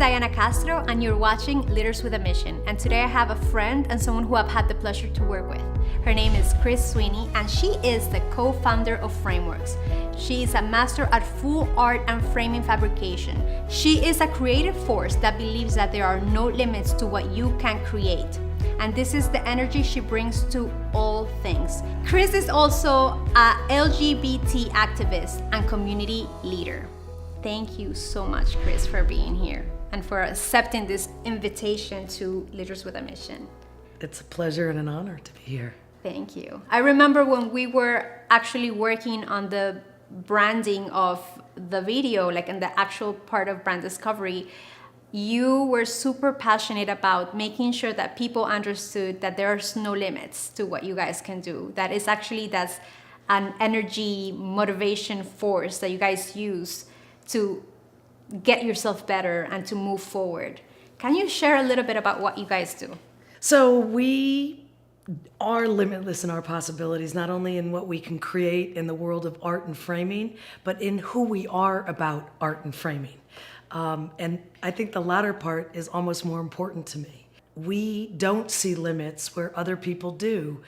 Diana Castro, and you're watching Leaders with a Mission. And today I have a friend and someone who I've had the pleasure to work with. Her name is CRIS SWEENY, and she is the co-founder of Frameworks. She is a master at full art and framing fabrication. She is a creative force that believes that there are no limits to what you can create. And this is the energy she brings to all things. CRIS is also a LGBT activist and community leader. Thank you so much, CRIS, for being here and for accepting this invitation to Leaders with a Mission. It's a pleasure and an honor to be here. Thank you. I remember when we were actually working on the branding of the video, like in the actual part of brand discovery, you were super passionate about making sure that people understood that there's no limits to what you guys can do. That's an energy, motivation force that you guys use to get yourself better and to move forward. Can you share a little bit about what you guys do? So we are limitless in our possibilities, not only in what we can create in the world of art and framing, but in who we are about art and framing. And I think the latter part is almost more important to me. We don't see limits where other people do.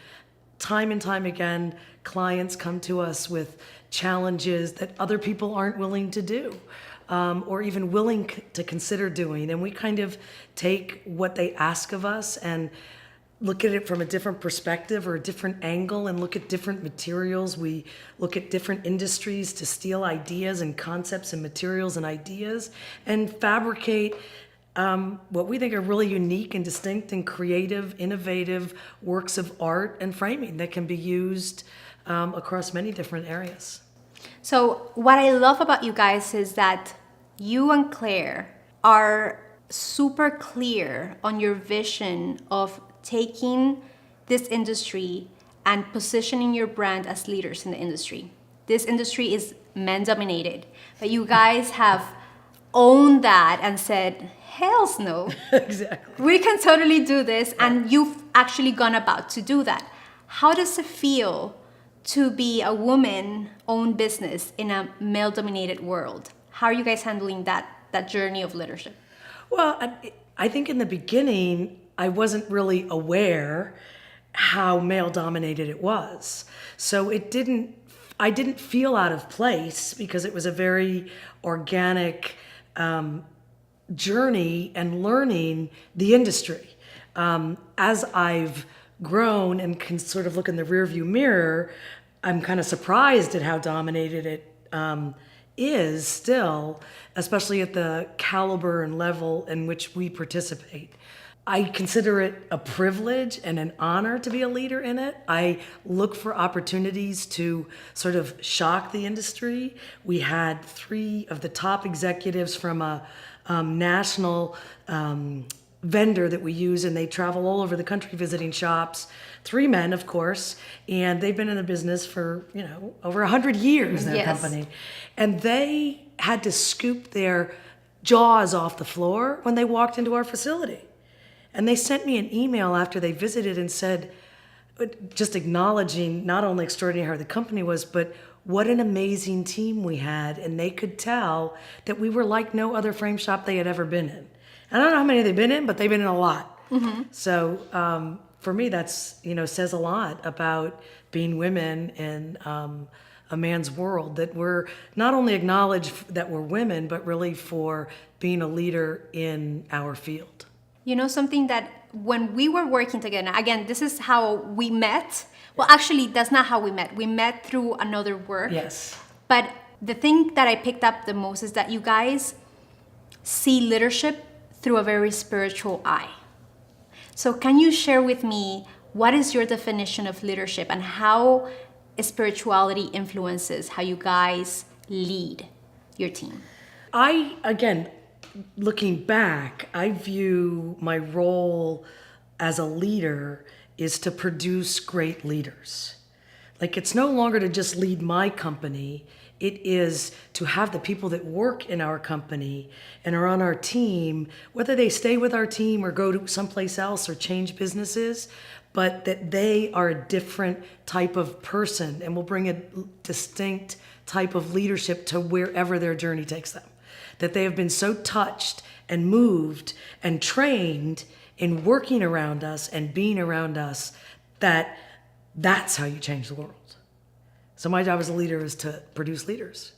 Time and time again, clients come to us with challenges that other people aren't willing to do, or even willing to consider doing. And we kind of take what they ask of us and look at it from a different perspective or a different angle and look at different materials. We look at different industries to steal ideas and concepts and materials and ideas and fabricate what we think are really unique and distinct and creative, innovative works of art and framing that can be used across many different areas. So what I love about you guys is that you and Claire are super clear on your vision of taking this industry and positioning your brand as leaders in the industry. This industry is men-dominated, but you guys have owned that and said, hells no. Exactly. We can totally do this, and you've actually gone about to do that. How does it feel to be a woman-owned business in a male-dominated world? How are you guys handling that journey of leadership? Well, I think in the beginning, I wasn't really aware how male-dominated it was. So I didn't feel out of place because it was a very organic journey and learning the industry. As I've grown and can sort of look in the rearview mirror, I'm kind of surprised at how dominated it is still, especially at the caliber and level in which we participate. I consider it a privilege and an honor to be a leader in it. I look for opportunities to sort of shock the industry. We had 3 of the top executives from a national vendor that we use, and they travel all over the country visiting shops. 3 men, of course, and they've been in the business for, over 100 years, their company. And they had to scoop their jaws off the floor when they walked into our facility. And they sent me an email after they visited and said, just acknowledging not only extraordinary how the company was, but what an amazing team we had. And they could tell that we were like no other frame shop they had ever been in. I don't know how many they've been in, but they've been in a lot. Mm-hmm. So for me, that's, says a lot about being women in a man's world, that we're not only acknowledged that we're women, but really for being a leader in our field. Something that when we were working together, again, this is how we met. Well, actually, that's not how we met. We met through another work. Yes. But the thing that I picked up the most is that you guys see leadership through a very spiritual eye. So can you share with me what is your definition of leadership and how spirituality influences how you guys lead your team? Looking back, I view my role as a leader is to produce great leaders. Like, it's no longer to just lead my company. It is to have the people that work in our company and are on our team, whether they stay with our team or go to someplace else or change businesses, but that they are a different type of person and will bring a distinct type of leadership to wherever their journey takes them. that they have been so touched and moved and trained in working around us and being around us that that's how you change the world. So my job as a leader is to produce leaders.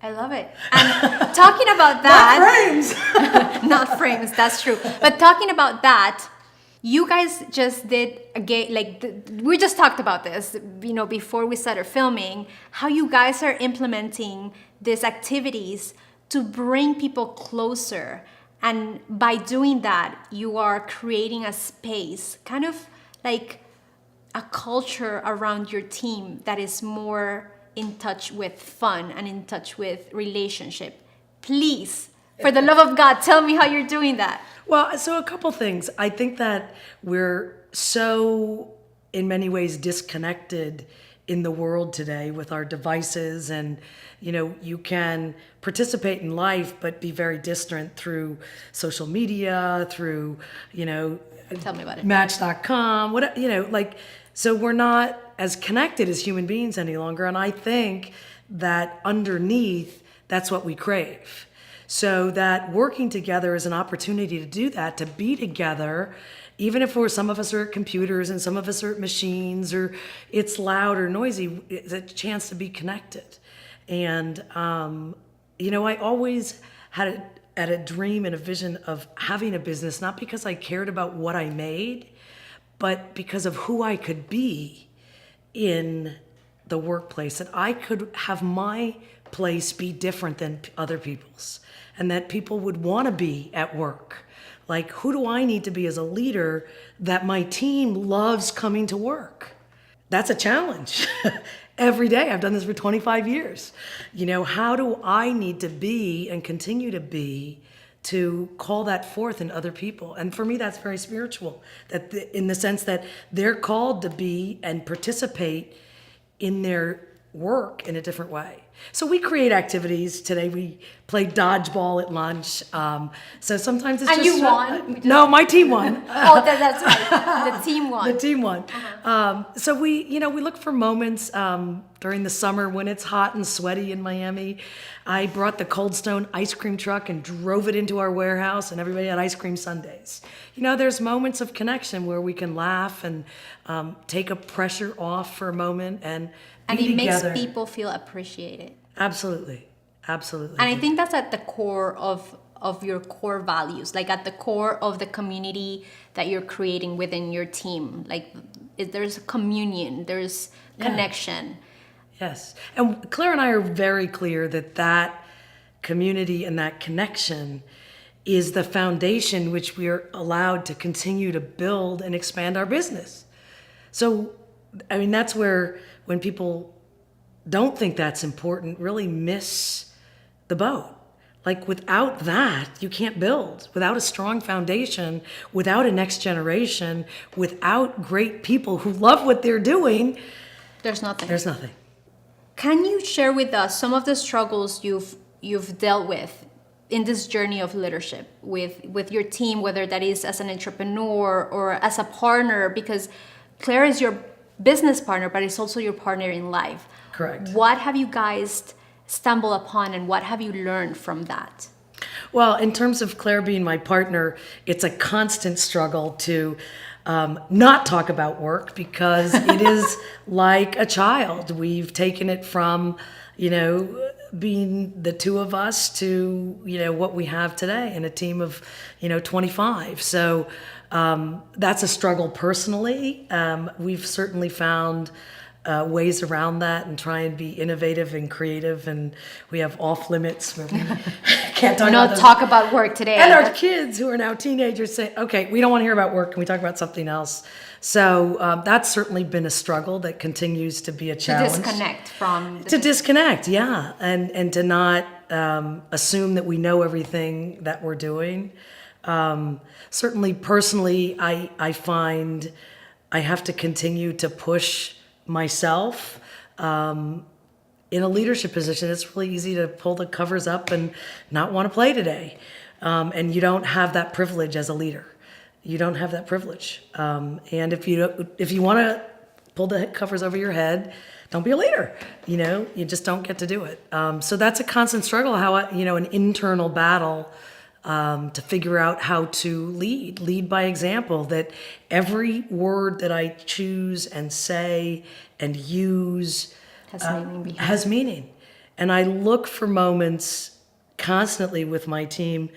I love it. And talking about that, Not frames. not frames, that's true. But talking about that, you guys just did we just talked about this, before we started filming, how you guys are implementing these activities to bring people closer. And by doing that, you are creating a space, kind of like a culture around your team that is more in touch with fun and in touch with relationship. Please, for the love of God, tell me how you're doing that. Well, so a couple things. I think that we're so, in many ways, disconnected in the world today with our devices, and you can participate in life but be very distant through social media, through Tell me about it. Match.com, so we're not as connected as human beings any longer. And I think that underneath, that's what we crave. So that working together is an opportunity to do that, to be together, even if some of us are at computers and some of us are at machines, or it's loud or noisy, it's a chance to be connected. And, I always had a dream and a vision of having a business, not because I cared about what I made, but because of who I could be in the workplace, that I could have my place be different than other people's, and that people would want to be at work. Like, who do I need to be as a leader that my team loves coming to work? That's a challenge. Every day. I've done this for 25 years. How do I need to be and continue to be to call that forth in other people? And for me, that's very spiritual, in the sense that they're called to be and participate in their work in a different way. So we create activities. Today we played dodgeball at lunch. So sometimes it's and just... And you won? No, my team won. Oh, that's right. The team won. The team won. So we look for moments during the summer when it's hot and sweaty in Miami. I brought the Cold Stone ice cream truck and drove it into our warehouse, and everybody had ice cream sundaes. There's moments of connection where we can laugh and take a pressure off for a moment and be together. Makes people feel appreciated. Absolutely. And I think that's at the core of your core values, like at the core of the community that you're creating within your team. Like, there's communion, there's connection. Yes. And Claire and I are very clear that community and that connection is the foundation which we are allowed to continue to build and expand our business. So, that's where, when people don't think that's important, really miss the boat. Like, without that, you can't build. Without a strong foundation, without a next generation, without great people who love what they're doing, there's nothing. There's nothing. Can you share with us some of the struggles you've dealt with in this journey of leadership with your team, whether that is as an entrepreneur or as a partner? Because Claire is your business partner, but it's also your partner in life. Correct. What have you guys stumbled upon, and what have you learned from that? Well, in terms of Claire being my partner, it's a constant struggle to not talk about work, because it is like a child. We've taken it from, being the two of us to, what we have today in a team of, 25. So that's a struggle personally. We've certainly found ways around that and try and be innovative and creative, and we have off limits where we can't talk about work today. And our kids, who are now teenagers, say, okay, we don't want to hear about work, can we talk about something else? So that's certainly been a struggle that continues to be a challenge. To disconnect, yeah, and to not assume that we know everything that we're doing. Certainly personally, I find I have to continue to push myself in a leadership position. It's really easy to pull the covers up and not want to play today, and you don't have that privilege as a leader. You don't have that privilege, and if you want to pull the covers over your head. Don't be a leader. You just don't get to do it. So that's a constant struggle, an internal battle to figure out how to lead by example, that every word that I choose and say and use has meaning. And I look for moments constantly with my team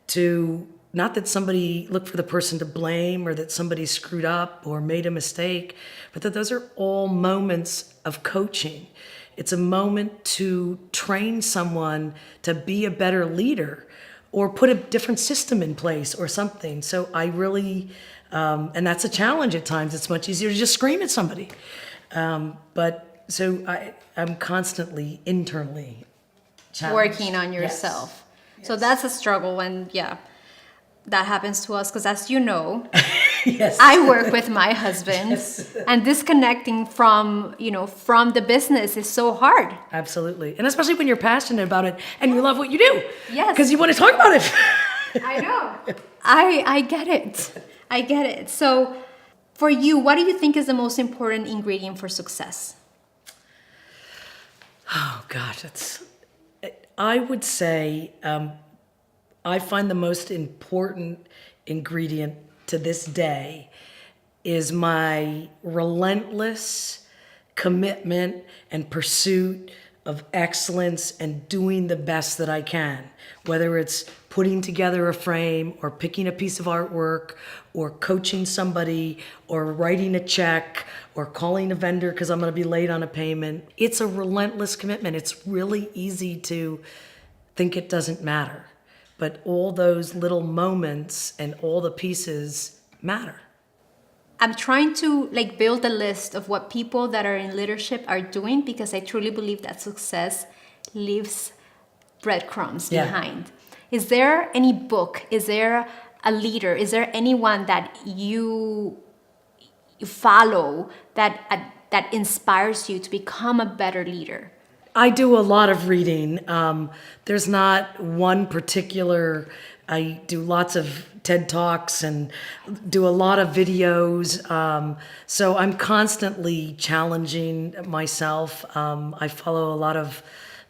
to, not that somebody look for the person to blame or that somebody screwed up or made a mistake, but that those are all moments of coaching. It's a moment to train someone to be a better leader or put a different system in place or something. So I really, and that's a challenge at times. It's much easier to just scream at somebody. But so I'm constantly internally challenged. Working on yourself. Yes. So that's a struggle, and that happens to us because, as you know, Yes. I work with my husband, Yes. and disconnecting from the business is so hard. Absolutely. And especially when you're passionate about it and you love what you do. Yes. Because you want to talk about it. I know. I get it. I get it. So for you, what do you think is the most important ingredient for success? Oh, gosh, I would say I find the most important ingredient to this day is my relentless commitment and pursuit of excellence and doing the best that I can, whether it's putting together a frame or picking a piece of artwork or coaching somebody or writing a check or calling a vendor because I'm going to be late on a payment. It's a relentless commitment. It's really easy to think it doesn't matter, but all those little moments and all the pieces matter. I'm trying to build a list of what people that are in leadership are doing, because I truly believe that success leaves breadcrumbs behind. Is there any book? Is there a leader? Is there anyone that you follow that inspires you to become a better leader? I do a lot of reading. There's not one particular. I do lots of TED Talks and do a lot of videos. So I'm constantly challenging myself. I follow a lot of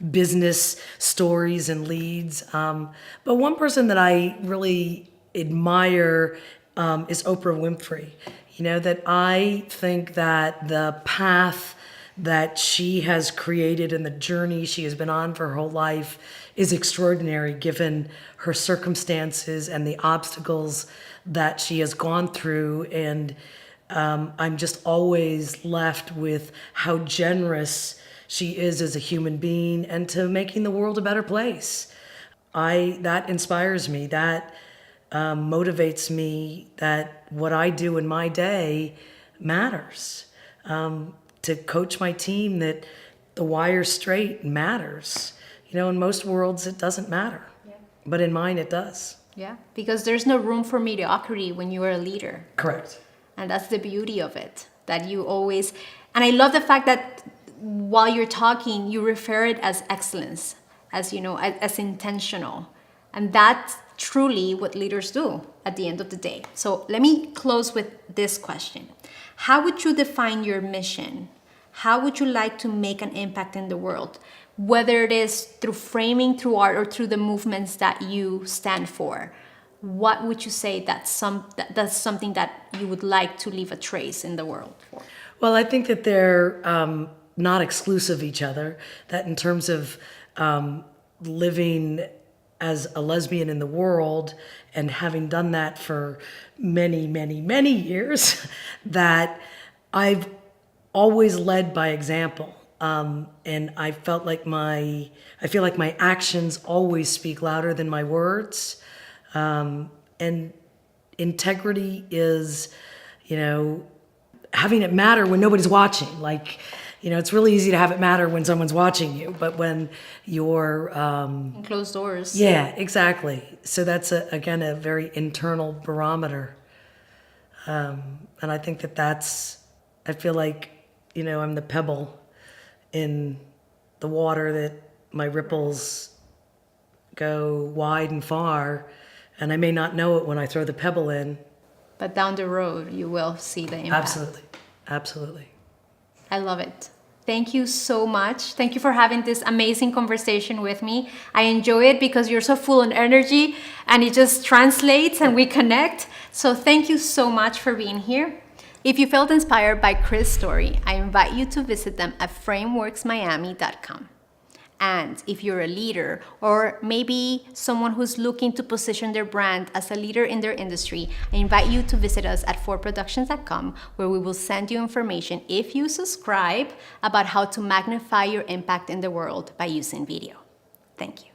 business stories and leads. But one person that I really admire is Oprah Winfrey. That I think that the path that she has created and the journey she has been on for her whole life is extraordinary, given her circumstances and the obstacles that she has gone through. And I'm just always left with how generous she is as a human being and to making the world a better place. That inspires me. That motivates me, that what I do in my day matters. To coach my team, that the wire's straight matters. In most worlds, it doesn't matter. Yeah. But in mine, it does. Yeah, because there's no room for mediocrity when you are a leader. Correct. And that's the beauty of it, that you always... And I love the fact that while you're talking, you refer it as excellence, as intentional. And that's truly what leaders do at the end of the day. So let me close with this question. How would you define your mission? How would you like to make an impact in the world? Whether it is through framing, through art, or through the movements that you stand for, what would you say that's something that you would like to leave a trace in the world for? Well, I think that they're not exclusive of each other, that in terms of living as a lesbian in the world and having done that for many, many, many years, that I've always led by example. And I feel like my actions always speak louder than my words. And integrity is, having it matter when nobody's watching. It's really easy to have it matter when someone's watching you, but when you're... in closed doors. Yeah, exactly. So that's, again, a very internal barometer. And I think I feel like, I'm the pebble in the water, that my ripples go wide and far, and I may not know it when I throw the pebble in. But down the road, you will see the impact. Absolutely. Absolutely. I love it. Thank you so much. Thank you for having this amazing conversation with me. I enjoy it because you're so full of energy and it just translates and we connect. So thank you so much for being here. If you felt inspired by Chris' story, I invite you to visit them at frameworksmiami.com. And if you're a leader or maybe someone who's looking to position their brand as a leader in their industry, I invite you to visit us at forproductions.com, where we will send you information if you subscribe about how to magnify your impact in the world by using video. Thank you.